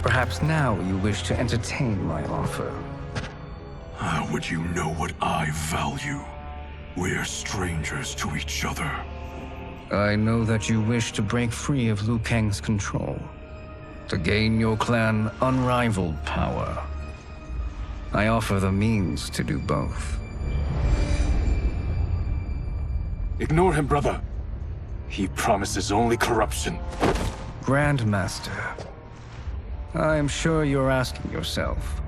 Perhaps now you wish to entertain my offer. How would you know what I value? We're strangers to each other. I know that you wish to break free of Liu Kang's control, to gain your clan unrivaled power. I offer the means to do both. Ignore him, brother. He promises only corruption. Grandmaster, I am sure you're asking yourself,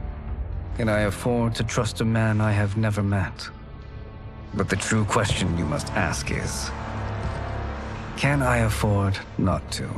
can I afford to trust a man I have never met? But the true question you must ask is, can I afford not to?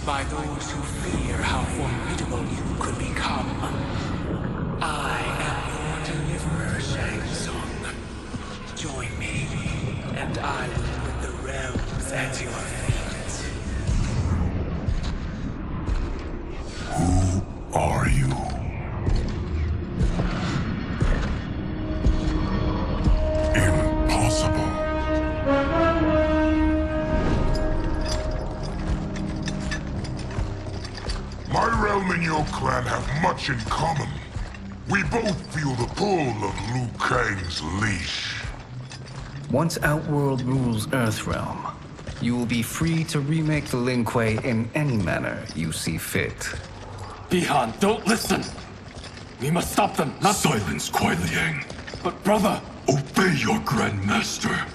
By those who fear how formidable you could become. I am your deliverer, Shang Tsung. Join me, and I will put the realms at your feet. Who are you? Impossible. My realm and your clan have much in common. We both feel the pull of Liu Kang's leash. Once Outworld rules Earthrealm, you will be free to remake the Lin Kuei in any manner you see fit. Bihan, don't listen! We must stop them, not— Silence, Kuai Liang. But brother! Obey your Grandmaster.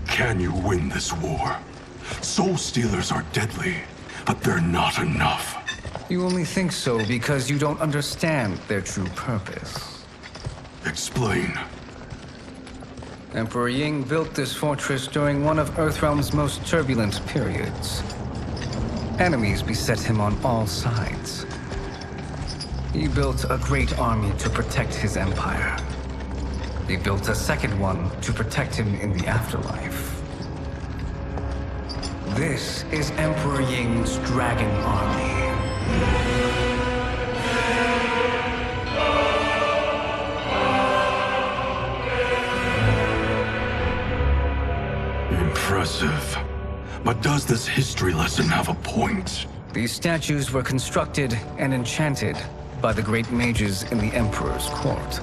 Can you win this war? Soul Stealers are deadly, but they're not enough. You only think so because you don't understand their true purpose. Explain. Emperor Ying built this fortress during one of Earthrealm's most turbulent periods. Enemies beset him on all sides. He built a great army to protect his empire. He built a second one to protect him in the afterlife. This is Emperor Ying's Dragon Army. Impressive. But does this history lesson have a point? These statues were constructed and enchanted by the great mages in the Emperor's court.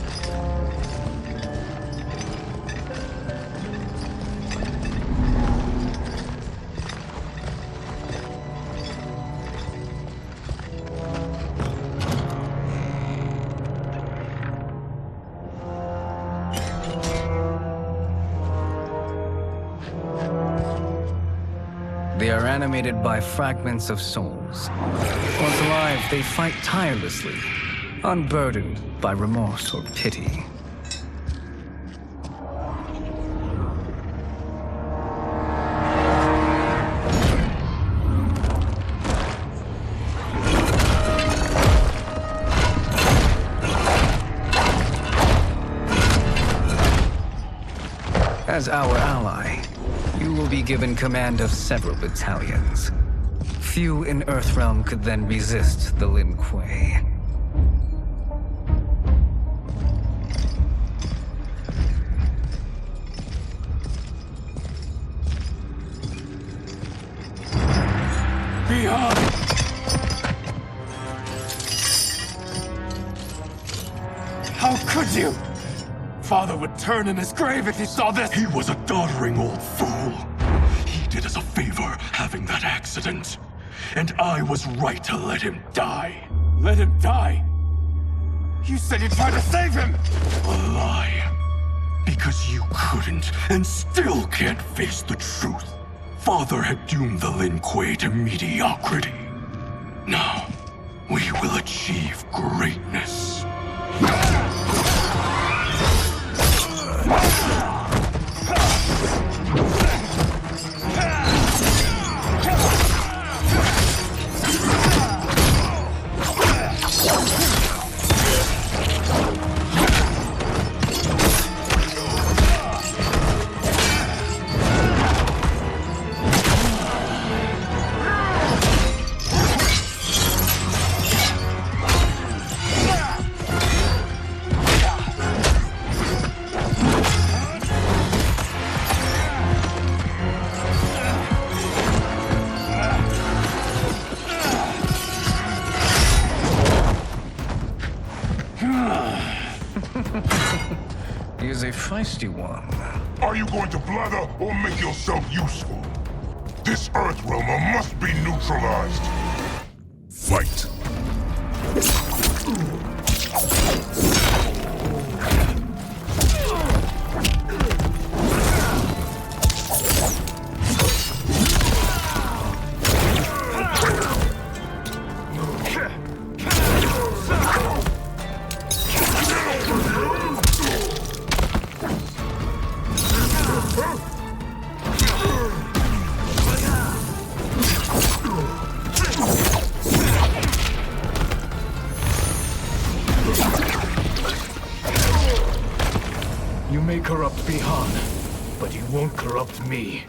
They are animated by fragments of souls. Once alive, they fight tirelessly, unburdened by remorse or pity. As our ally, you will be given command of several battalions. Few in Earthrealm could then resist the Lin Kuei. Bihan! How could you? Father would turn in his grave if he saw this! He was a doddering old fool. He did us a favor having that accident. And I was right to let him die. Let him die? You said you tried to save him! A lie. Because you couldn't and still can't face the truth. Father had doomed the Lin Kuei to mediocrity. Now, we will achieve greatness. He is a feisty one. Are you going to blather or make yourself useful? This Earthrealmer must be neutralized. Fight. You may corrupt Bihan, but you won't corrupt me.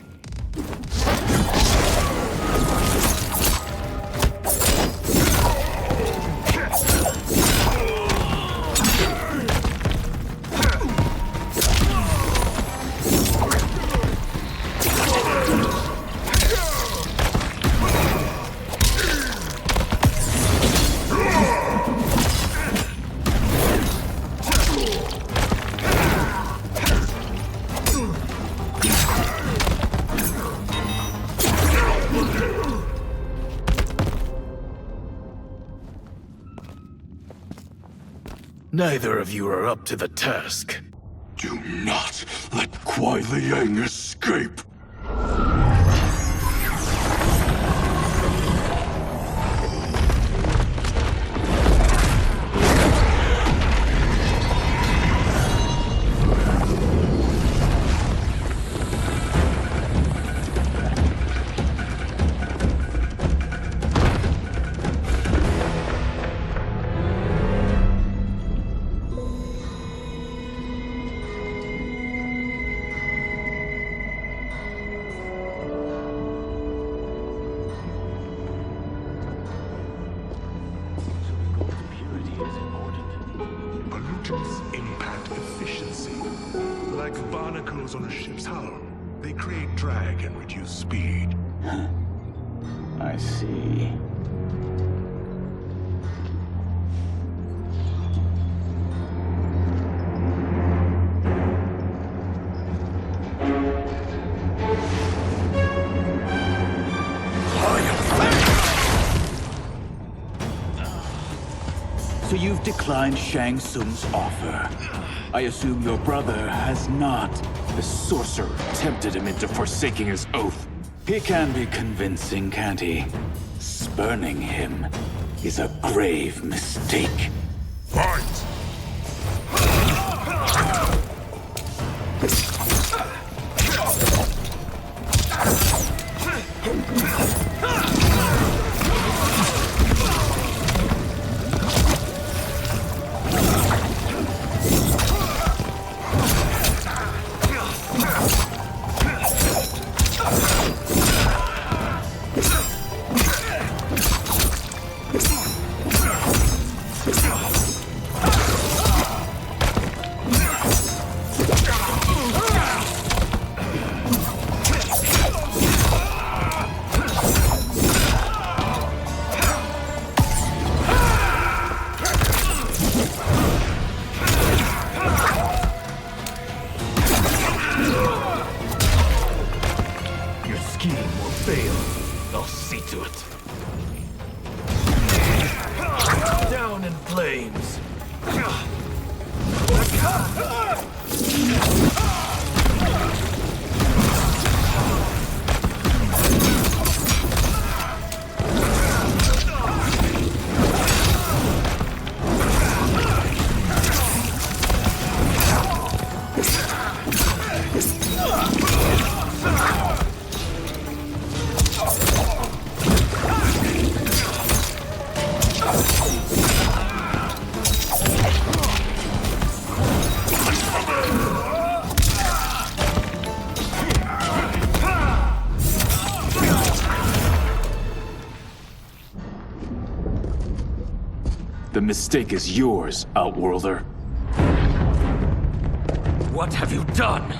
Neither of you are up to the task. Do not let Kuai Liang escape. Pollutants impact efficiency. Like barnacles on a ship's hull, they create drag and reduce speed. I see. So you've declined Shang Tsung's offer. I assume your brother has not. The sorcerer tempted him into forsaking his oath. He can be convincing, can't he? Spurning him is a grave mistake. Fight! Down in flames. The mistake is yours, Outworlder. What have you done?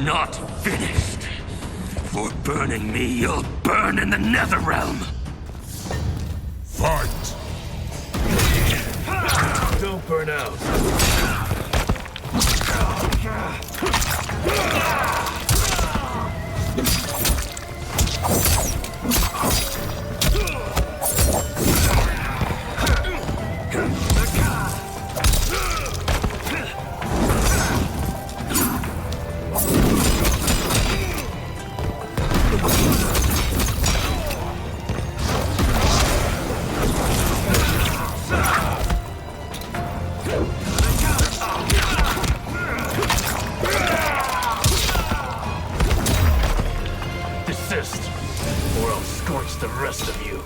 Not finished. For burning me, you'll burn in the Netherrealm. Fight! Don't burn out. Desist, or I'll scorch the rest of you.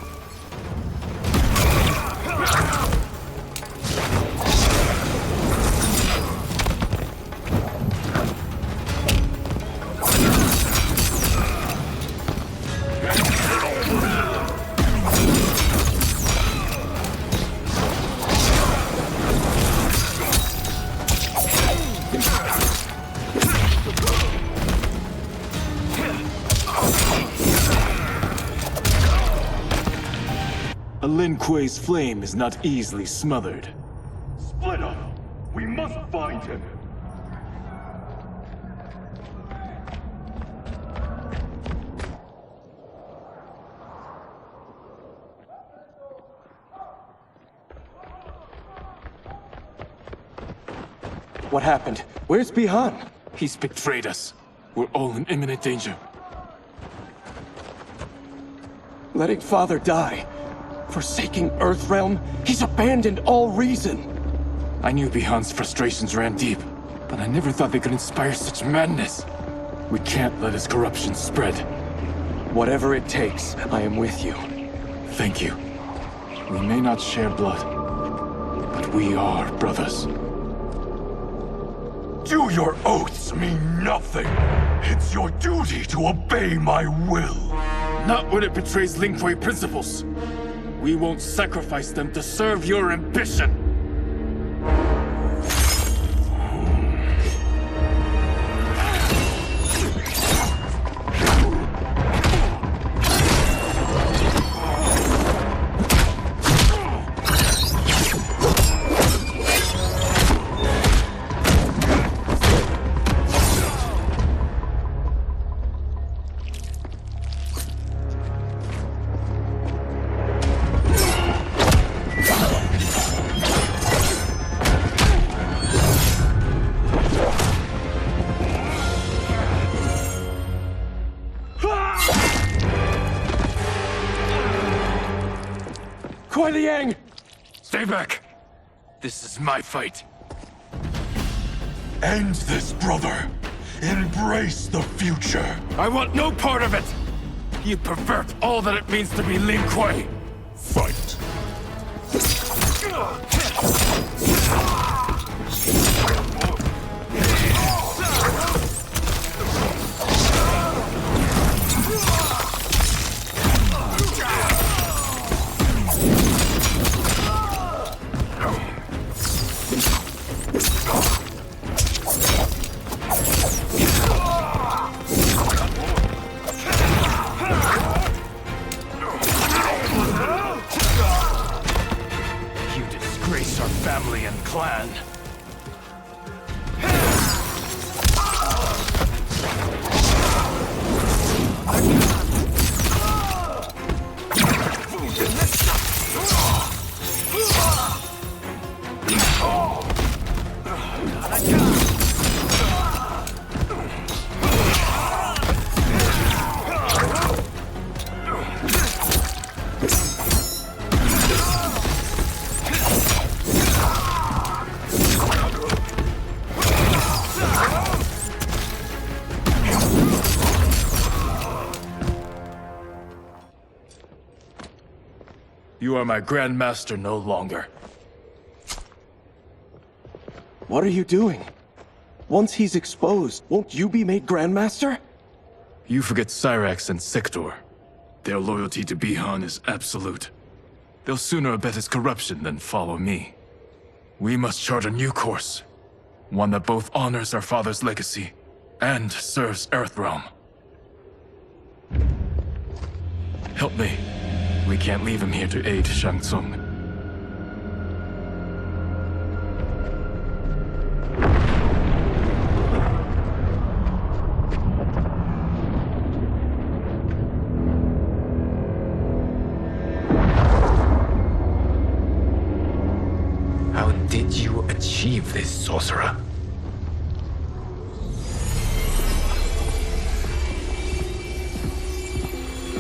A Lin Kuei's flame is not easily smothered. Split up! We must find him! What happened? Where's Bihan? He's betrayed us. We're all in imminent danger. Letting Father die. Forsaking Earthrealm, he's abandoned all reason. I knew Bihan's frustrations ran deep, but I never thought they could inspire such madness. We can't let his corruption spread. Whatever it takes, I am with you. Thank you. We may not share blood, but we are brothers. Do your oaths mean nothing? It's your duty to obey my will. Not when it betrays Lin Kuei principles. We won't sacrifice them to serve your ambition! Kuei Liang! Stay back! This is my fight. End this, brother! Embrace the future! I want no part of it! You pervert all that it means to be Lin Kuei! Fight! Family and clan. You are my Grand Master no longer. What are you doing? Once he's exposed, won't you be made Grandmaster? You forget Cyrax and Sector. Their loyalty to Bihan is absolute. They'll sooner abet his corruption than follow me. We must chart a new course. One that both honors our father's legacy and serves Earthrealm. Help me. We can't leave him here to aid Shang Tsung. How did you achieve this, sorcerer?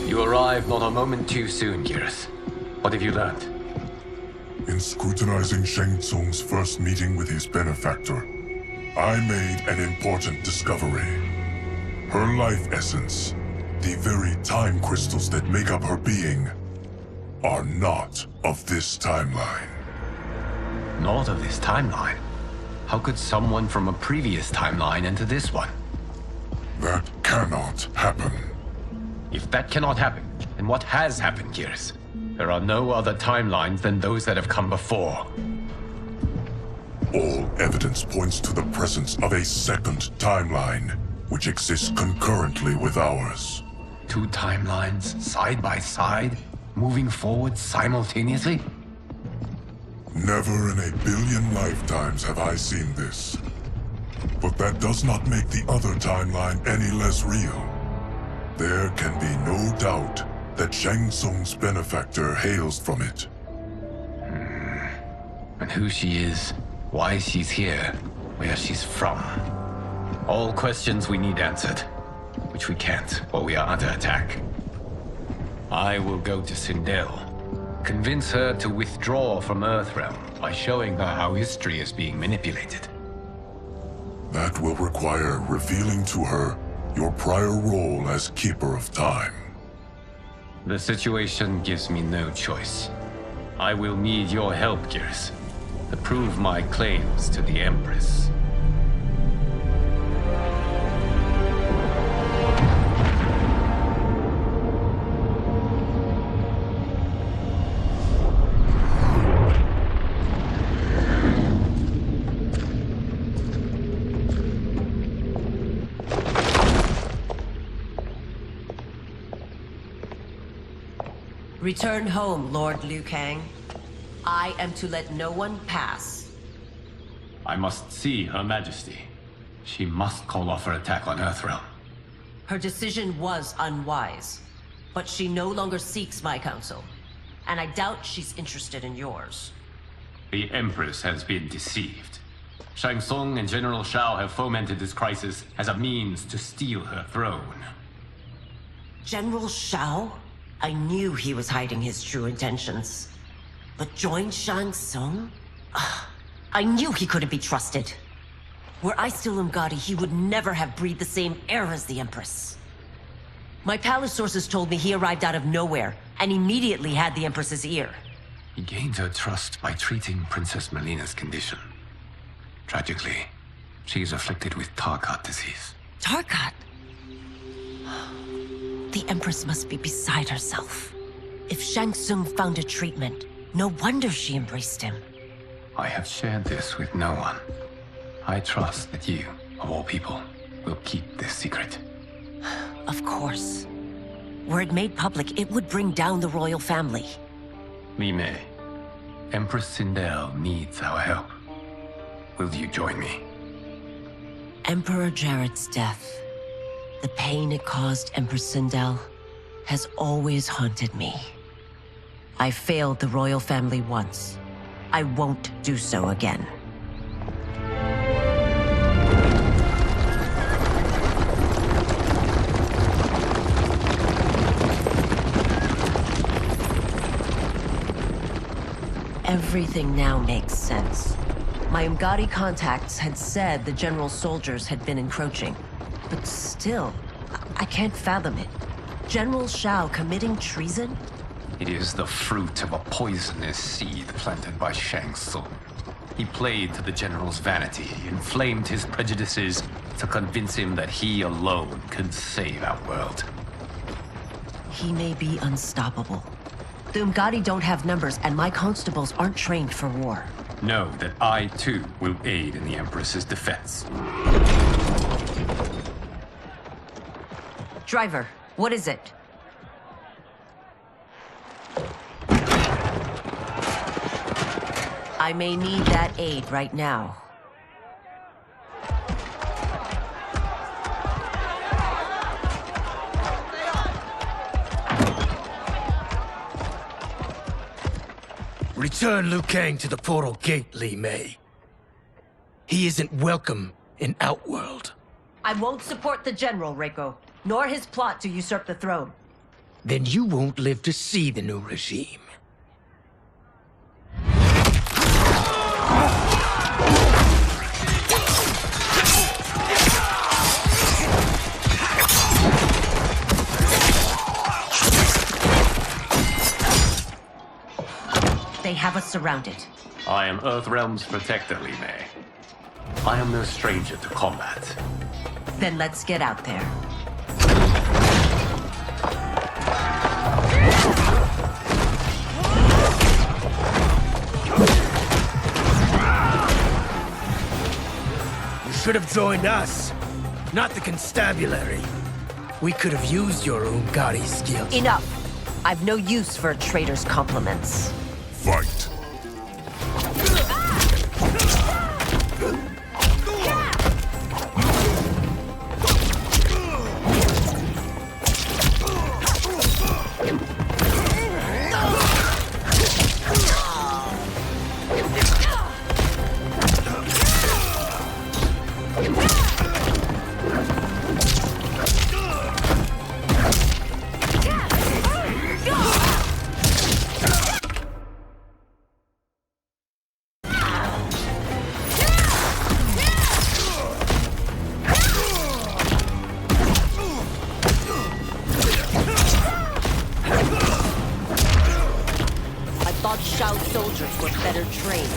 You arrived not a moment too soon, Geras. What have you learned? In scrutinizing Shang Tsung's first meeting with his benefactor, I made an important discovery. Her life essence, the very time crystals that make up her being, are not of this timeline. Not of this timeline? How could someone from a previous timeline enter this one? That cannot happen. If that cannot happen, then what has happened, Geras? There are no other timelines than those that have come before. All evidence points to the presence of a second timeline, which exists concurrently with ours. Two timelines, side by side, moving forward simultaneously? Never in a billion lifetimes have I seen this. But that does not make the other timeline any less real. There can be no doubt that Shang Tsung's benefactor hails from it. And who she is, why she's here, where she's from. All questions we need answered, which we can't while we are under attack. I will go to Sindel. Convince her to withdraw from Earthrealm by showing her how history is being manipulated. That will require revealing to her your prior role as Keeper of Time. The situation gives me no choice. I will need your help, Geras, to prove my claims to the Empress. Return home, Lord Liu Kang. I am to let no one pass. I must see Her Majesty. She must call off her attack on Earthrealm. Her decision was unwise, but she no longer seeks my counsel, and I doubt she's interested in yours. The Empress has been deceived. Shang Tsung and General Shao have fomented this crisis as a means to steal her throne. General Shao? I knew he was hiding his true intentions. But join Shang Tsung? I knew he couldn't be trusted. Were I still Umgadi, he would never have breathed the same air as the Empress. My palace sources told me he arrived out of nowhere, and immediately had the Empress's ear. He gained her trust by treating Princess Melina's condition. Tragically, she is afflicted with Tarkat disease. Tarkat? The Empress must be beside herself. If Shang Tsung found a treatment, no wonder she embraced him. I have shared this with no one. I trust that you, of all people, will keep this secret. Of course. Were it made public, it would bring down the royal family. Li Mei, Empress Sindel needs our help. Will you join me? Emperor Jarrett's death, the pain it caused Empress Sindel, has always haunted me. I failed the royal family once. I won't do so again. Everything now makes sense. My Umgadi contacts had said the general soldiers had been encroaching. But still, I can't fathom it. General Shao committing treason? It is the fruit of a poisonous seed planted by Shang Tsung. He played to the general's vanity, inflamed his prejudices to convince him that he alone could save our world. He may be unstoppable. The Umgadi don't have numbers, and my constables aren't trained for war. Know that I, too, will aid in the Empress's defense. Driver, what is it? I may need that aid right now. Return Liu Kang to the portal gate, Li Mei. He isn't welcome in Outworld. I won't support the General, Reiko, nor his plot to usurp the throne. Then you won't live to see the new regime. They have us surrounded. I am Earthrealm's protector, Li Mei. I am no stranger to combat. Then let's get out there. You should have joined us, not the constabulary. We could have used your Umgadi skills. Enough! I've no use for a traitor's compliments. Fight. Soldiers were better trained.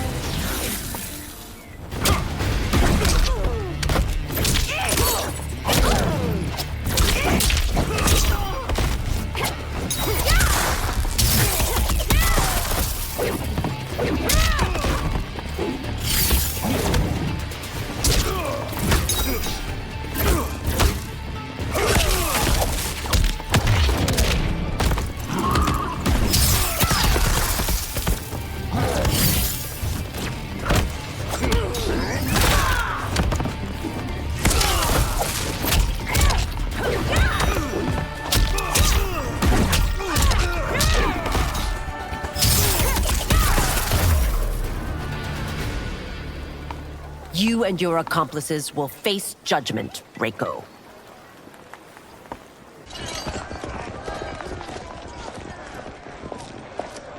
You and your accomplices will face judgment, Reiko.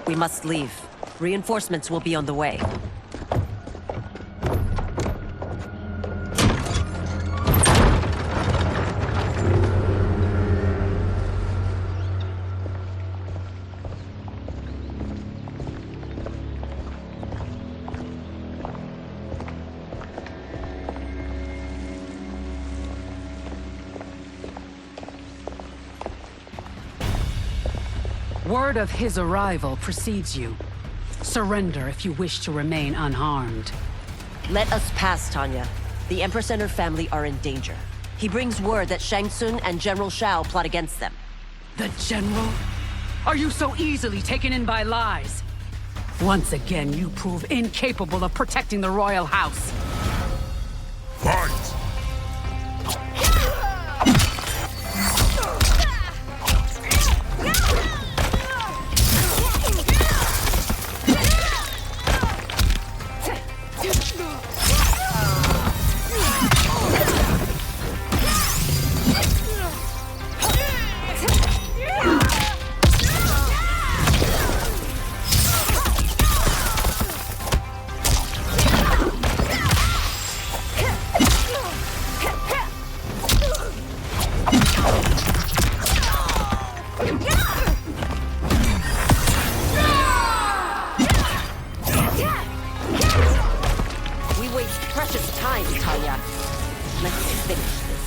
We must leave. Reinforcements will be on the way. Word of his arrival precedes you. Surrender if you wish to remain unharmed. Let us pass, Tanya. The Empress and her family are in danger. He brings word that Shang Tsung and General Shao plot against them. The General? Are you so easily taken in by lies? Once again, you prove incapable of protecting the royal house. Fight! Precious time, Tanya. Let's finish this.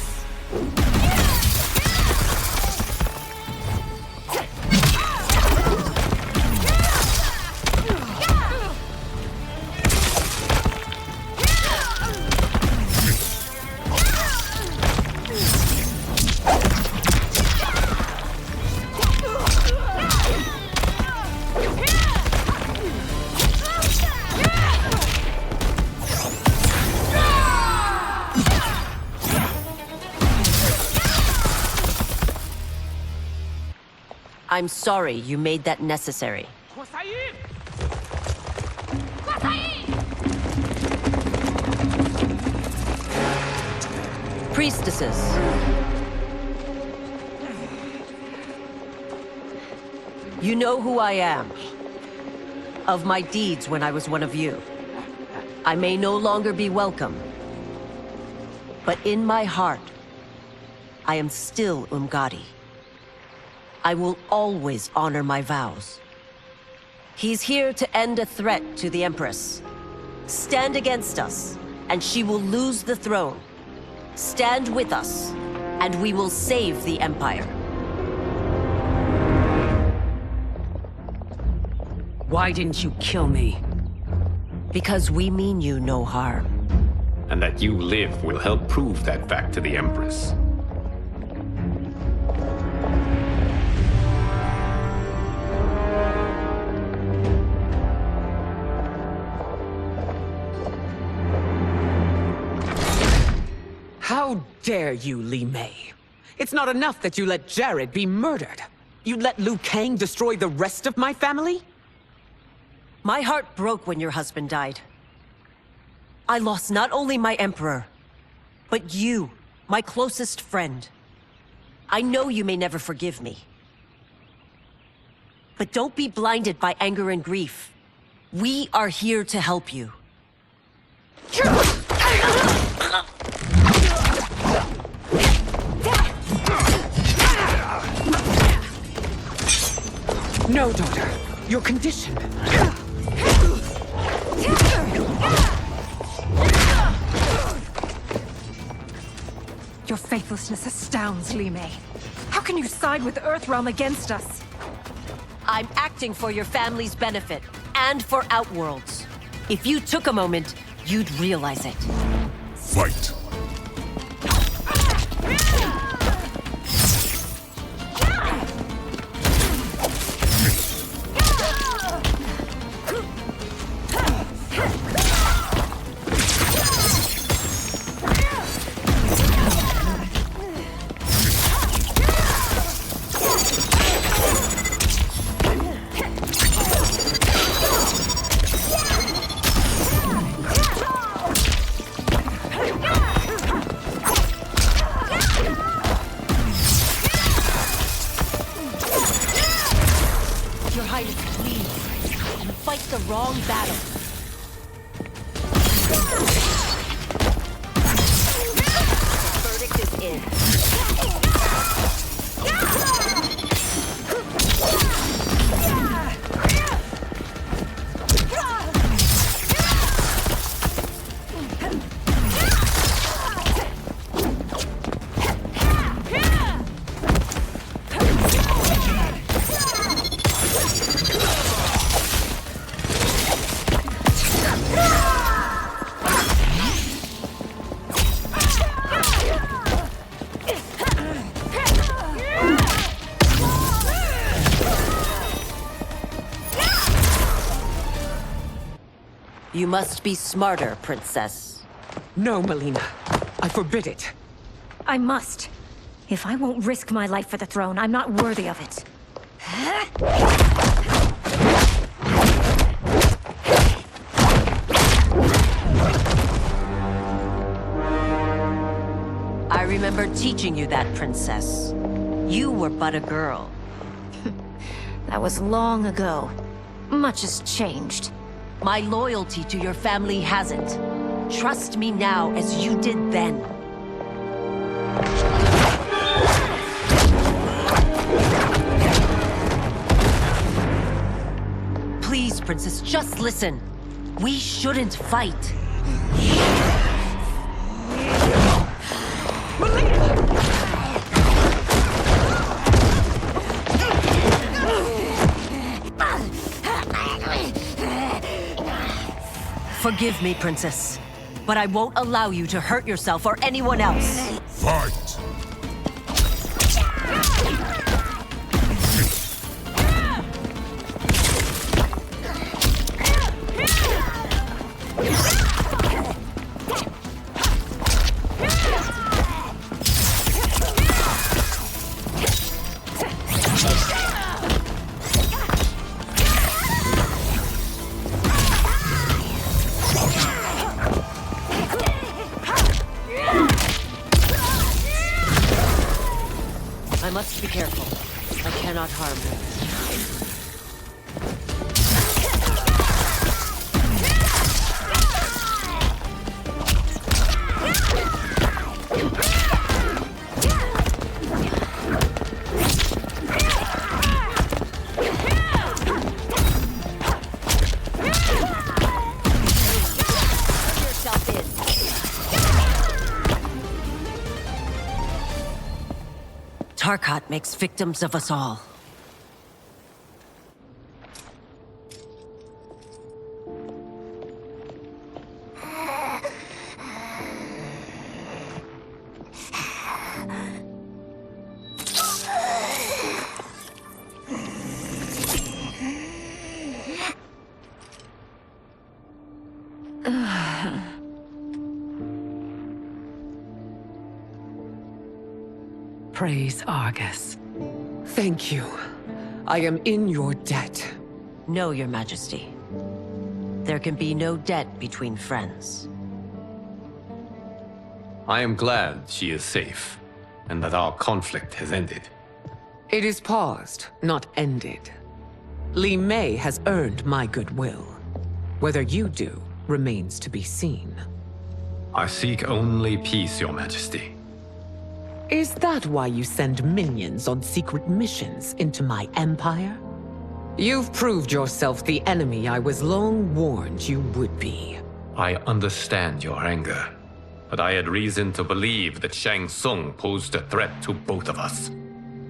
I'm sorry you made that necessary. Priestesses. You know who I am. Of my deeds when I was one of you. I may no longer be welcome. But in my heart, I am still Umgadi. I will always honor my vows. He's here to end a threat to the Empress. Stand against us, and she will lose the throne. Stand with us, and we will save the Empire. Why didn't you kill me? Because we mean you no harm. And that you live will help prove that fact to the Empress. How dare you, Li Mei? It's not enough that you let Jared be murdered. You'd let Liu Kang destroy the rest of my family? My heart broke when your husband died. I lost not only my emperor, but you, my closest friend. I know you may never forgive me. But don't be blinded by anger and grief. We are here to help you. No, daughter. Your condition. Your faithlessness astounds, Li Mei. How can you side with Earthrealm against us? I'm acting for your family's benefit, and for Outworld's. If you took a moment, you'd realize it. Fight! You must be smarter, Princess. No, Melina. I forbid it. I must. If I won't risk my life for the throne, I'm not worthy of it. I remember teaching you that, Princess. You were but a girl. That was long ago. Much has changed. My loyalty to your family hasn't. Trust me now as you did then. Please, Princess, just listen. We shouldn't fight. Forgive me, Princess, but I won't allow you to hurt yourself or anyone else. Fight! I must be careful. I cannot harm her. Tarkat makes victims of us all. Praise Argus. Thank you. I am in your debt. No, Your Majesty. There can be no debt between friends. I am glad she is safe, and that our conflict has ended. It is paused, not ended. Li Mei has earned my goodwill. Whether you do remains to be seen. I seek only peace, Your Majesty. Is that why you send minions on secret missions into my empire? You've proved yourself the enemy I was long warned you would be. I understand your anger, but I had reason to believe that Shang Tsung posed a threat to both of us.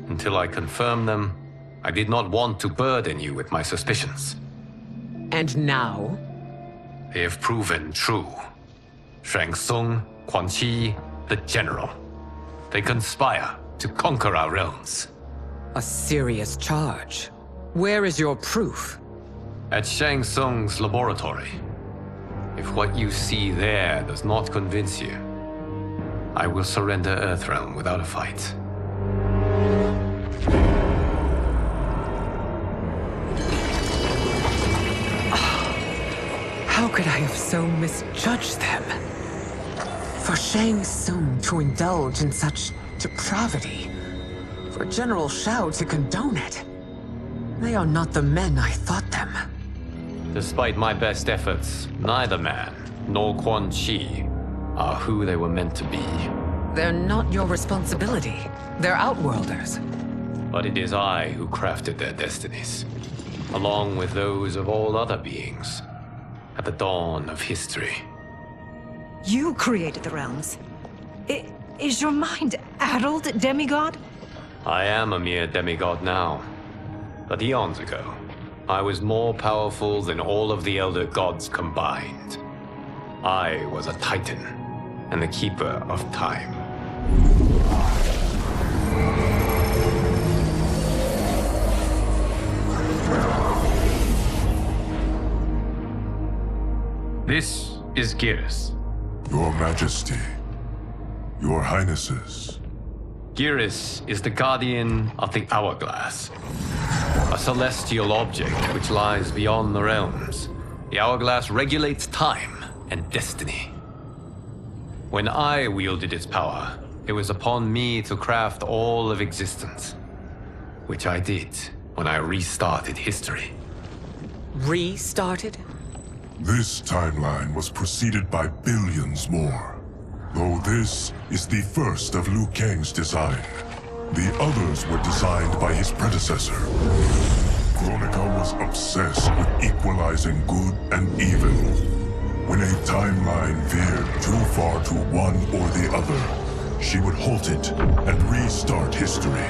Until I confirmed them, I did not want to burden you with my suspicions. And now? They have proven true. Shang Tsung, Quan Chi, the General. They conspire to conquer our realms. A serious charge. Where is your proof? At Shang Tsung's laboratory. If what you see there does not convince you, I will surrender Earthrealm without a fight. How could I have so misjudged them? For Shang Tsung to indulge in such depravity, for General Shao to condone it, they are not the men I thought them. Despite my best efforts, neither man nor Quan Chi are who they were meant to be. They're not your responsibility. They're Outworlders. But it is I who crafted their destinies, along with those of all other beings, at the dawn of history. You created the realms. Is your mind addled, demigod? I am a mere demigod now. But eons ago, I was more powerful than all of the Elder Gods combined. I was a Titan, and the Keeper of Time. This is Geras. Your Majesty, Your Highnesses. Geras is the guardian of the Hourglass, a celestial object which lies beyond the realms. The Hourglass regulates time and destiny. When I wielded its power, it was upon me to craft all of existence, which I did when I restarted history. Restarted? This timeline was preceded by billions more. Though this is the first of Liu Kang's design. The others were designed by his predecessor. Kronika was obsessed with equalizing good and evil. When a timeline veered too far to one or the other, she would halt it and restart history,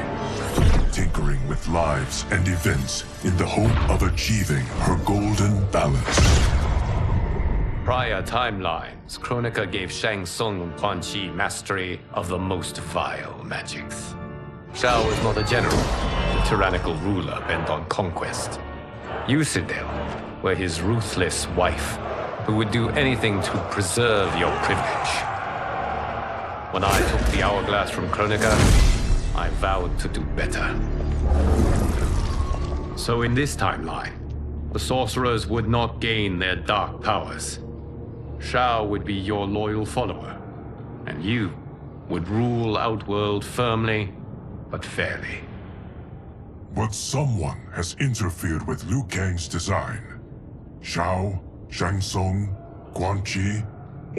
tinkering with lives and events in the hope of achieving her golden balance. Prior timelines, Kronika gave Shang Tsung and Quan Chi mastery of the most vile magics. Shao was not a general, a tyrannical ruler bent on conquest. Yusidel were his ruthless wife, who would do anything to preserve your privilege. When I took the hourglass from Kronika, I vowed to do better. So in this timeline, the sorcerers would not gain their dark powers. Shao would be your loyal follower, and you would rule Outworld firmly, but fairly. But someone has interfered with Liu Kang's design. Shao, Shang Tsung, Quan Chi,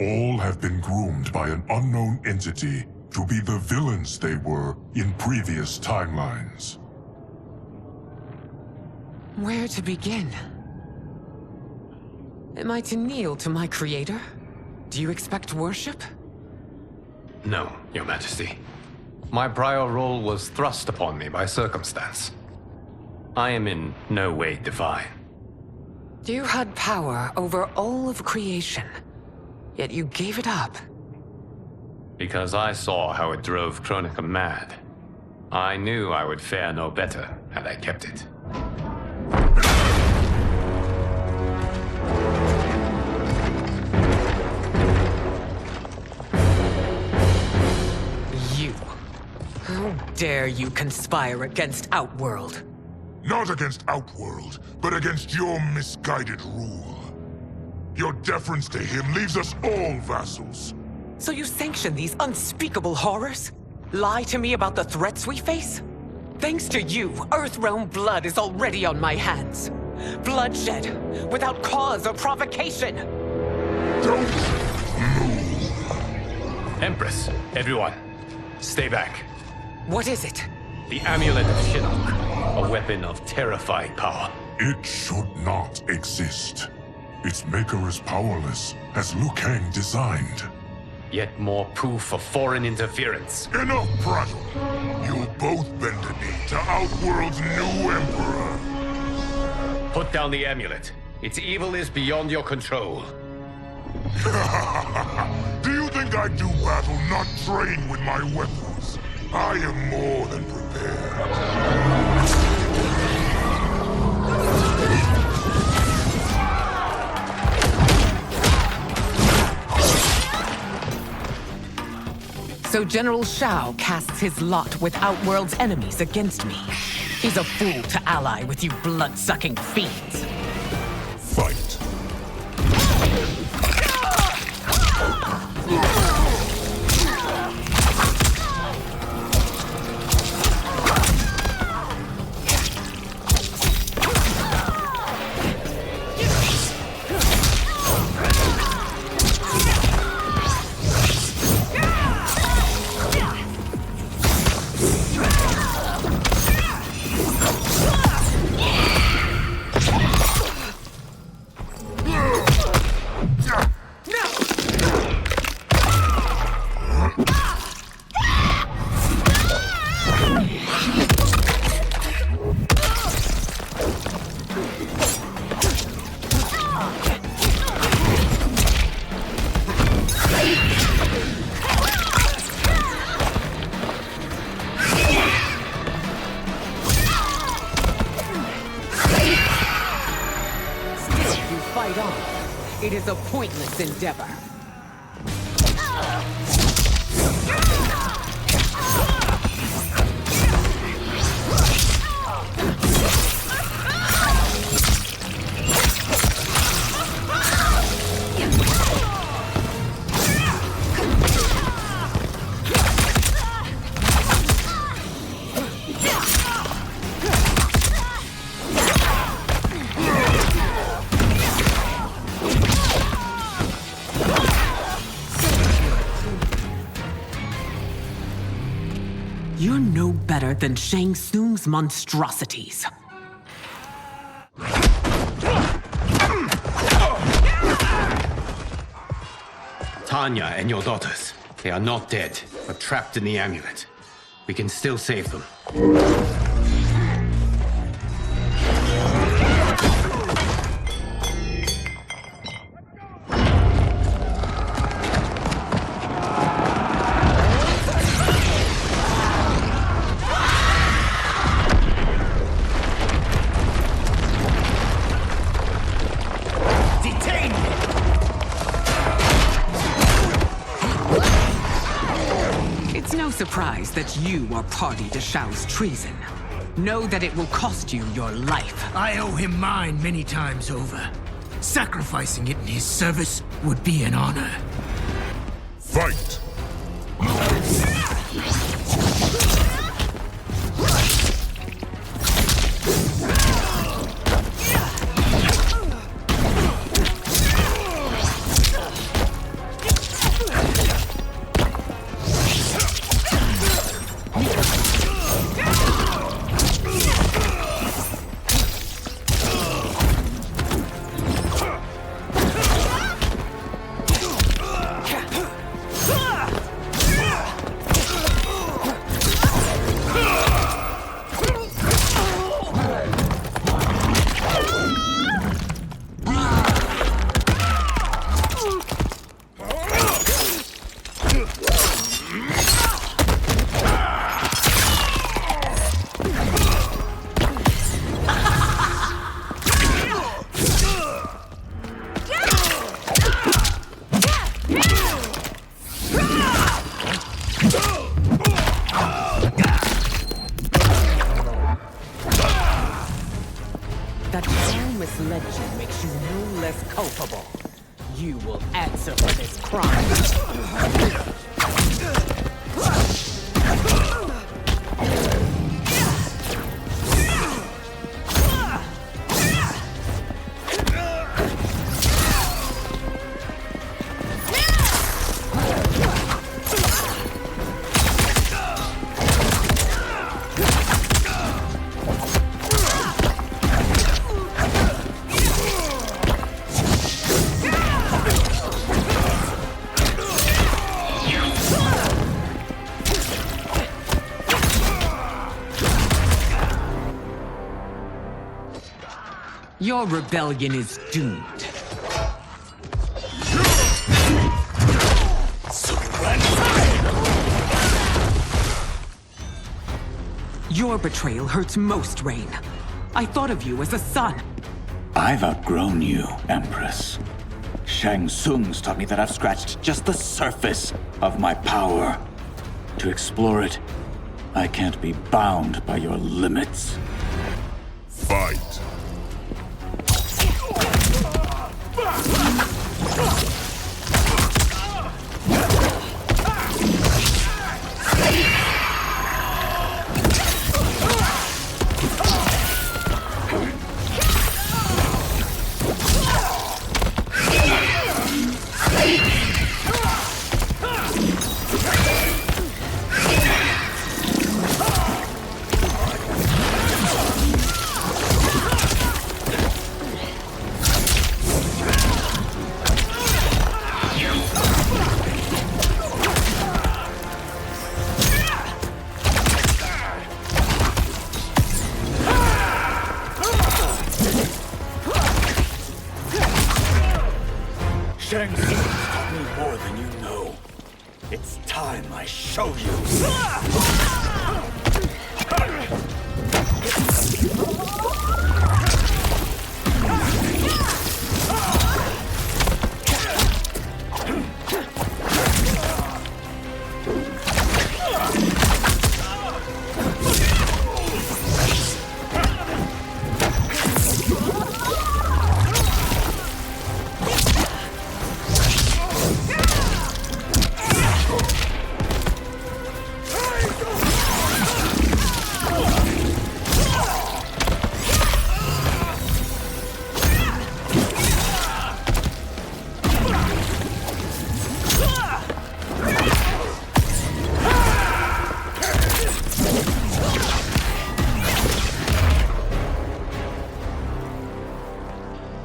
all have been groomed by an unknown entity to be the villains they were in previous timelines. Where to begin? Am I to kneel to my creator? Do you expect worship? No, Your Majesty. My prior role was thrust upon me by circumstance. I am in no way divine. You had power over all of creation, yet you gave it up. Because I saw how it drove Kronika mad. I knew I would fare no better had I kept it. You. How dare you conspire against Outworld? Not against Outworld, but against your misguided rule. Your deference to him leaves us all vassals. So you sanction these unspeakable horrors? Lie to me about the threats we face? Thanks to you, Earthrealm blood is already on my hands. Bloodshed, without cause or provocation. Don't move. Empress, everyone, stay back. What is it? The Amulet of Shinnok, a weapon of terrifying power. It should not exist. Its maker is powerless, as Liu Kang designed. Yet more proof of foreign interference. Enough prattle! You'll both bend a knee to Outworld's new emperor. Put down the amulet. Its evil is beyond your control. Do you think I do battle not trained with my weapons? I am more than prepared. So General Shao casts his lot with Outworld's enemies against me. He's a fool to ally with you blood-sucking fiends. Fight. It is a pointless endeavor. You're no better than Shang Tsung's monstrosities. Anya and your daughters. They are not dead, but trapped in the amulet. We can still save them. Surprised that you are party to Shao's treason. Know that it will cost you your life. I owe him mine many times over. Sacrificing it in his service would be an honor. Fight! Your rebellion is doomed. Your betrayal hurts most, Rain. I thought of you as a son. I've outgrown you, Empress. Shang Tsung's taught me that I've scratched just the surface of my power. To explore it, I can't be bound by your limits. Fight! Shang Tsung taught me more than you know. It's time I show you.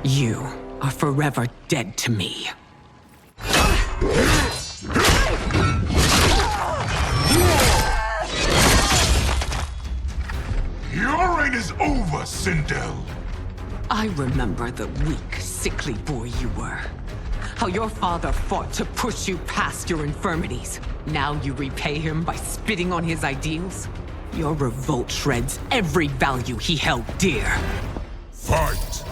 You are forever dead to me. Sindel. I remember the weak, sickly boy you were. How your father fought to push you past your infirmities. Now you repay him by spitting on his ideals? Your revolt shreds every value he held dear. Fight!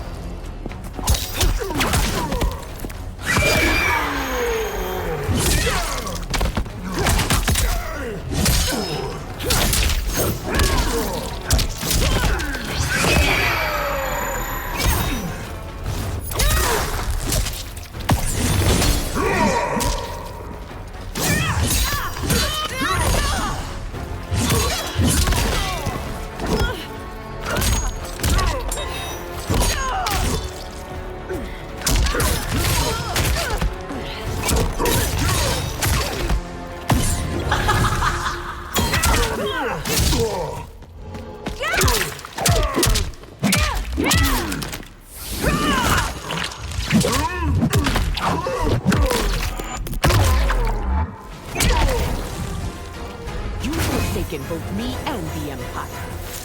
Both me and the Empire.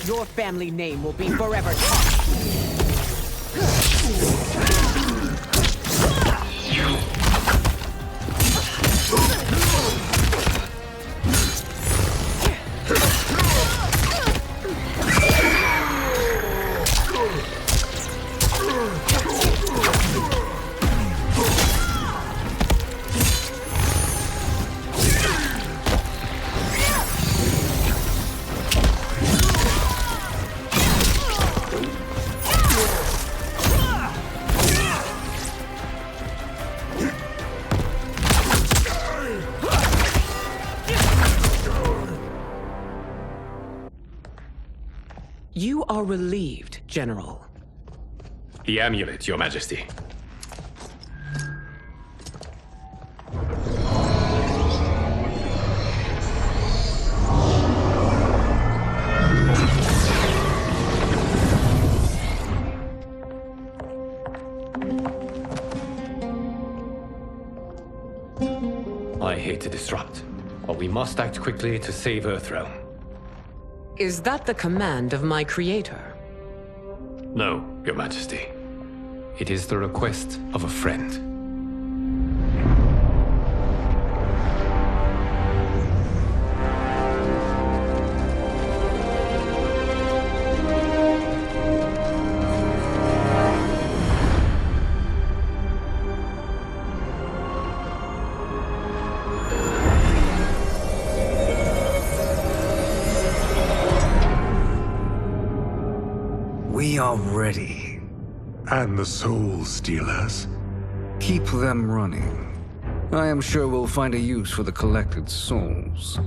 Your family name will be forever tarnished. You are relieved, General. The amulet, Your Majesty. I hate to disrupt, but we must act quickly to save Earthrealm. Is that the command of my creator? No, Your Majesty. It is the request of a friend. We are ready. And the Soul Stealers? Keep them running. I am sure we'll find a use for the collected souls.